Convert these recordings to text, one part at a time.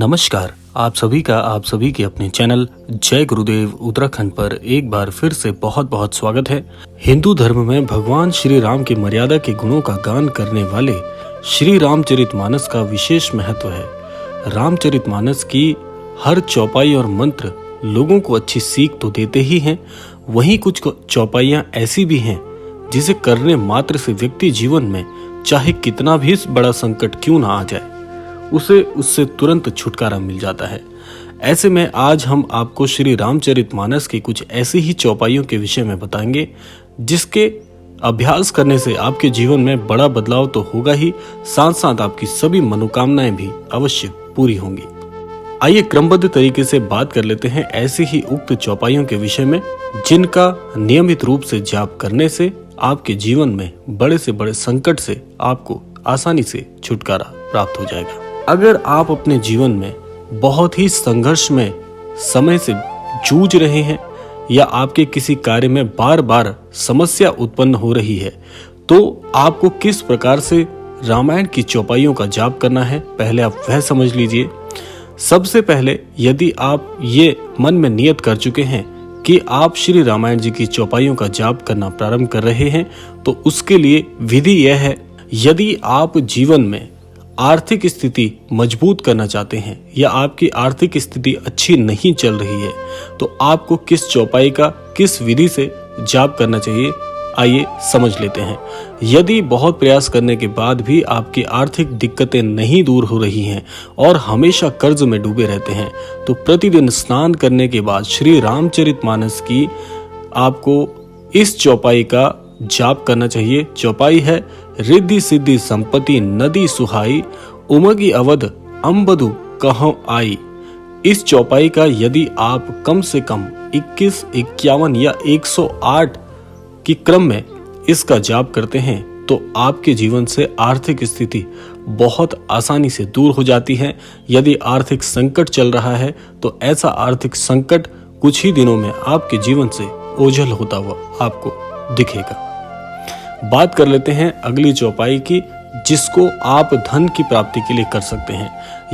नमस्कार। आप सभी का आप सभी के अपने चैनल जय गुरुदेव उत्तराखंड पर एक बार फिर से बहुत बहुत स्वागत है। हिंदू धर्म में भगवान श्री राम की मर्यादा के गुणों का गान करने वाले श्री रामचरितमानस का विशेष महत्व है। रामचरितमानस की हर चौपाई और मंत्र लोगों को अच्छी सीख तो देते ही हैं, वहीं कुछ चौपाइयां ऐसी भी हैं जिसे करने मात्र से व्यक्ति जीवन में चाहे कितना भी बड़ा संकट क्यों ना आ जाए, उसे उससे तुरंत छुटकारा मिल जाता है। ऐसे में आज हम आपको श्री रामचरितमानस की कुछ ऐसी ही चौपाइयों के विषय में बताएंगे जिसके अभ्यास करने से आपके जीवन में बड़ा बदलाव तो होगा ही, साथ साथ आपकी सभी मनोकामनाएं भी अवश्य पूरी होंगी। आइए क्रमबद्ध तरीके से बात कर लेते हैं ऐसी ही उक्त चौपाइयों के विषय में जिनका नियमित रूप से जाप करने से आपके जीवन में बड़े से बड़े संकट से आपको आसानी से छुटकारा प्राप्त हो जाएगा। अगर आप अपने जीवन में बहुत ही संघर्ष में समय से जूझ रहे हैं या आपके किसी कार्य में बार बार समस्या उत्पन्न हो रही है, तो आपको किस प्रकार से रामायण की चौपाइयों का जाप करना है, पहले आप वह समझ लीजिए। सबसे पहले यदि आप ये मन में नियत कर चुके हैं कि आप श्री रामायण जी की चौपाइयों का जाप करना प्रारंभ कर रहे हैं, तो उसके लिए विधि यह है, यदि आप जीवन में आर्थिक स्थिति मजबूत करना चाहते हैं या आपकी आर्थिक स्थिति अच्छी नहीं चल रही है, तो आपको किस चौपाई का किस विधि से जाप करना चाहिए, आइए समझ लेते हैं। यदि बहुत प्रयास करने के बाद भी आपकी आर्थिक दिक्कतें नहीं दूर हो रही हैं और हमेशा कर्ज में डूबे रहते हैं, तो प्रतिदिन स्नान करने के बाद श्री रामचरितमानस की आपको इस चौपाई का जाप करना चाहिए। चौपाई है, रिद्धि सिद्धि संपत्ति नदी सुहाई, उमगी अवध अम्बदु कहो आई। इस चौपाई का यदि आप कम से कम 21, 51 या 108 की क्रम में इसका जाप करते हैं, तो आपके जीवन से आर्थिक स्थिति बहुत आसानी से दूर हो जाती है। यदि आर्थिक संकट चल रहा है, तो ऐसा आर्थिक संकट कुछ ही दिनों में आपके जीवन से ओझल होता हुआ आपको दिखेगा। बात कर लेते हैं अगली चौपाई की, जिसको आप धन की प्राप्ति के लिए कर सकते हैं।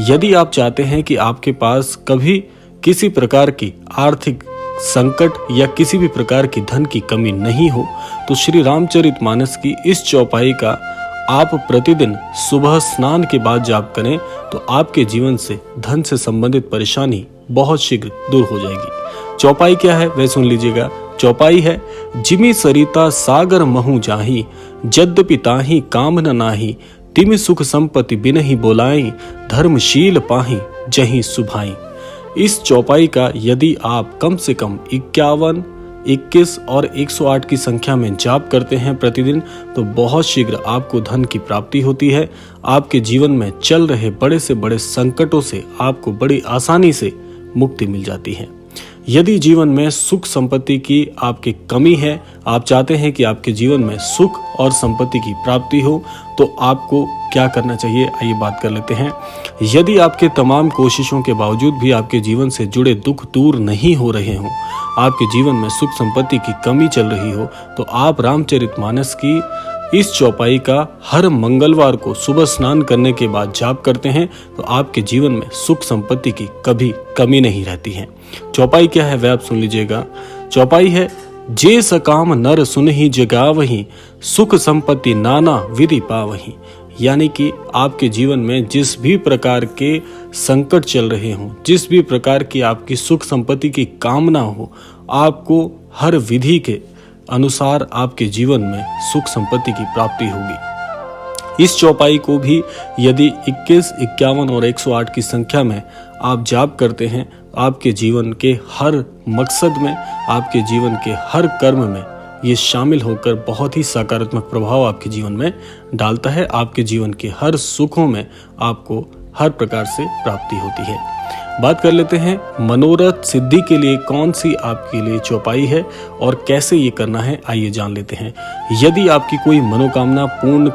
यदि आप चाहते हैं कि आपके पास कभी किसी प्रकार की आर्थिक संकट या किसी भी प्रकार की धन की कमी नहीं हो, तो श्री रामचरितमानस की इस चौपाई का आप प्रतिदिन सुबह स्नान के बाद जाप करें, तो आपके जीवन से धन से संबंधित परेशानी बहुत शीघ्र दूर हो जाएगी। चौपाई क्या है वह सुन लीजिएगा। चौपाई है, जिमि सरिता सागर महु जाही, यद्यपि ताही काम न नाही, तिमि सुख संपत्ति बिनहि बोलाई, धर्मशील पाही जहीं सुभाई। इस चौपाई का यदि आप कम से कम 51, 21 और 108 की संख्या में जाप करते हैं प्रतिदिन, तो बहुत शीघ्र आपको धन की प्राप्ति होती है। आपके जीवन में चल रहे बड़े से बड़े संकटों से आपको बड़ी आसानी से मुक्ति मिल जाती है। यदि जीवन में सुख संपत्ति की आपकी कमी है, आप चाहते हैं कि आपके जीवन में सुख और संपत्ति की प्राप्ति हो, तो आपको क्या करना चाहिए, आइए बात कर लेते हैं। यदि आपके तमाम कोशिशों के बावजूद भी आपके जीवन से जुड़े दुख दूर नहीं हो रहे हों, आपके जीवन में सुख संपत्ति की कमी चल रही हो, तो आप रामचरितमानस की इस चौपाई का हर मंगलवार को सुबह स्नान करने के बाद जाप करते हैं, तो आपके जीवन में सुख संपत्ति की कभी कमी नहीं रहती है। चौपाई क्या है वह आप सुन लीजिएगा। चौपाई है, जे सकाम नर सुनहि जगावहि, सुख संपत्ति नाना विधि पावहि। यानी कि आपके जीवन में जिस भी प्रकार के संकट चल रहे हों, जिस भी प्रकार की आपकी सुख संपत्ति की कामना हो, आपको हर विधि के अनुसार आपके जीवन में सुख संपत्ति की प्राप्ति होगी। इस चौपाई को भी यदि 21, 51 और 108 की संख्या में आप जाप करते हैं, आपके जीवन के हर मकसद में, आपके जीवन के हर कर्म में ये शामिल होकर बहुत ही सकारात्मक प्रभाव आपके जीवन में डालता है। आपके जीवन के हर सुखों में आपको हर प्रकार से प्राप्ति होती है। बात कर लेते हैं मनोरथ सिद्धि के लिए कौन सी आपके लिए चौपाई है और कैसे ये करना है, आइए जान लेते हैं। यदि आपकी कोई मनोकामना पूर्ण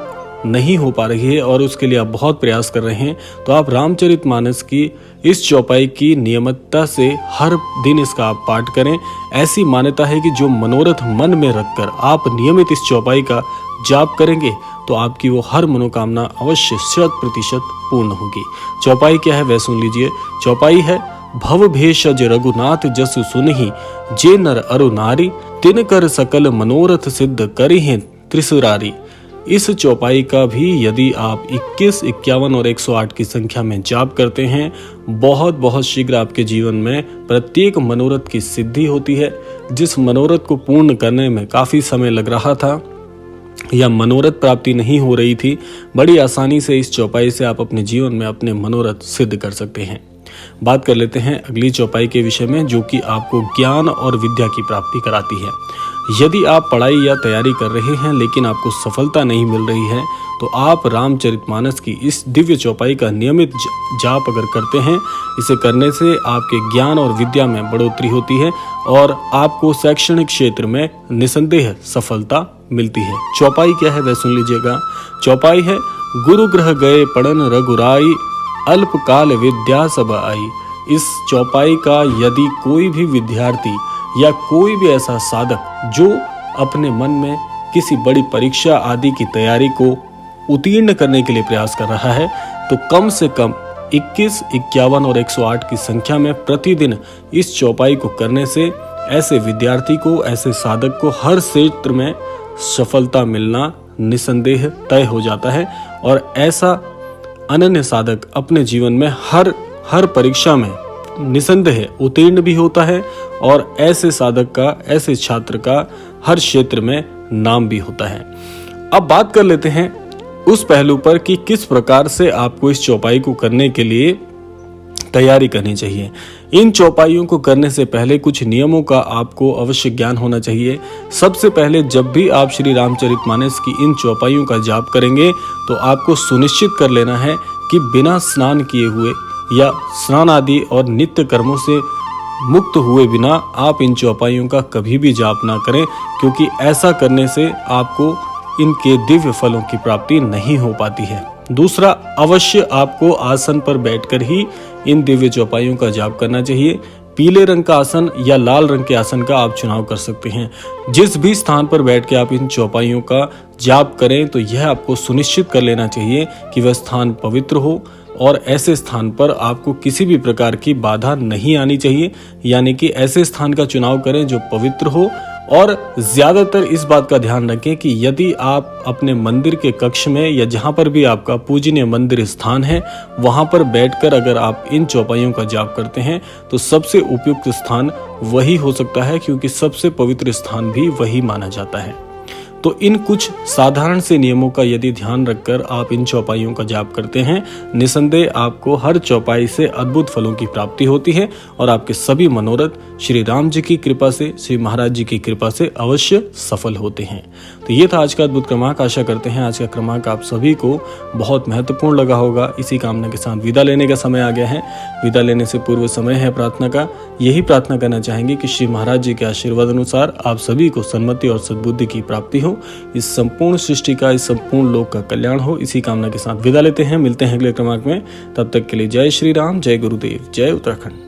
नहीं हो पा रही है और उसके लिए आप बहुत प्रयास कर रहे हैं, तो आप रामचरितमानस की इस चौपाई की नियमितता से हर दिन इसका आप पाठ करें। ऐसी मान्यता है कि जो मनोरथ मन में रखकर आप नियमित इस चौपाई का जाप करेंगे, तो आपकी वो हर मनोकामना अवश्य 100% पूर्ण होगी। चौपाई क्या है वह सुन लीजिए। चौपाई है, भव भेषज रघुनाथ जसु सुनहि, जे नर अरु नारी, तिन कर सकल मनोरथ सिद्ध करिहें त्रिसुरारी। इस चौपाई का भी यदि आप 21, 51 और 108 की संख्या में जाप करते हैं, बहुत शीघ्र आपके जीवन में प्रत्येक मनोरथ की सिद्धि होती है। जिस मनोरथ को पूर्ण करने में काफी समय लग रहा था या मनोरथ प्राप्ति नहीं हो रही थी, बड़ी आसानी से इस चौपाई से आप अपने जीवन में अपने मनोरथ सिद्ध कर सकते हैं। बात कर लेते हैं अगली चौपाई के विषय में, जो कि आपको ज्ञान और विद्या की प्राप्ति कराती है। यदि आप पढ़ाई या तैयारी कर रहे हैं लेकिन आपको सफलता नहीं मिल रही है, तो आप रामचरितमानस की इस दिव्य चौपाई का नियमित जाप अगर करते हैं, इसे करने से आपके ज्ञान और विद्या में बढ़ोतरी होती है और आपको शैक्षणिक क्षेत्र में निसंदेह सफलता मिलती है। चौपाई क्या है वह सुन लीजिएगा। चौपाई है, गुरु ग्रह गए पढ़न रघुराई, अल्पकाल विद्या सब आई। इस चौपाई का यदि कोई भी विद्यार्थी या कोई भी ऐसा साधक जो अपने मन में किसी बड़ी परीक्षा आदि की तैयारी को उत्तीर्ण करने के लिए प्रयास कर रहा है, तो कम से कम 21, 51 और 108 की संख्या में प्रतिदिन इस चौपाई को करने से ऐसे विद्यार्थी को, ऐसे साधक को हर क्षेत्र में सफलता मिलना निसंदेह तय हो जाता है और ऐसा अनन्य साधक अपने जीवन में हर परीक्षा में निसंदेह उत्तीर्ण भी होता है और ऐसे साधक का, ऐसे छात्र का हर क्षेत्र में नाम भी होता है। अब बात कर लेते हैं उस पहलू पर कि किस प्रकार से आपको इस चौपाई को करने के लिए तैयारी करनी चाहिए। इन चौपाइयों को करने से पहले कुछ नियमों का आपको अवश्य ज्ञान होना चाहिए। सबसे पहले जब भी आप श्री रामचरितमानस की इन चौपाइयों का जाप करेंगे, तो आपको सुनिश्चित कर लेना है कि बिना स्नान किए हुए या स्नान आदि और नित्य कर्मों से मुक्त हुए बिना आप इन चौपाइयों का कभी भी जाप ना करें, क्योंकि ऐसा करने से आपको इनके दिव्य फलों की प्राप्ति नहीं हो पाती है। दूसरा, अवश्य आपको आसन पर बैठकर ही इन दिव्य चौपाइयों का जाप करना चाहिए। पीले रंग का आसन या लाल रंग के आसन का आप चुनाव कर सकते हैं। जिस भी स्थान पर बैठ के आप इन चौपाइयों का जाप करें, तो यह आपको सुनिश्चित कर लेना चाहिए कि वह स्थान पवित्र हो और ऐसे स्थान पर आपको किसी भी प्रकार की बाधा नहीं आनी चाहिए। यानी कि ऐसे स्थान का चुनाव करें जो पवित्र हो और ज्यादातर इस बात का ध्यान रखें कि यदि आप अपने मंदिर के कक्ष में या जहां पर भी आपका पूजनीय मंदिर स्थान है, वहां पर बैठकर अगर आप इन चौपाइयों का जाप करते हैं, तो सबसे उपयुक्त स्थान वही हो सकता है, क्योंकि सबसे पवित्र स्थान भी वही माना जाता है। तो इन कुछ साधारण से नियमों का यदि ध्यान रखकर आप इन चौपाइयों का जाप करते हैं, निसंदेह आपको हर चौपाई से अद्भुत फलों की प्राप्ति होती है और आपके सभी मनोरथ श्री राम जी की कृपा से, श्री महाराज जी की कृपा से अवश्य सफल होते हैं। तो ये था आज का अद्भुत क्रमांक। आशा करते हैं आज का क्रमांक आप सभी को बहुत महत्वपूर्ण लगा होगा। इसी कामना के साथ विदा लेने का समय आ गया है। विदा लेने से पूर्व समय है प्रार्थना का। यही प्रार्थना करना चाहेंगे कि श्री महाराज जी के आशीर्वाद अनुसार आप सभी को सन्मति और सद्बुद्धि की प्राप्ति हो, इस संपूर्ण सृष्टि का, इस संपूर्ण लोक का कल्याण हो। इसी कामना के साथ विदा लेते हैं। मिलते हैं अगले क्रमांक में। तब तक के लिए जय श्री राम, जय गुरुदेव, जय उत्तराखंड।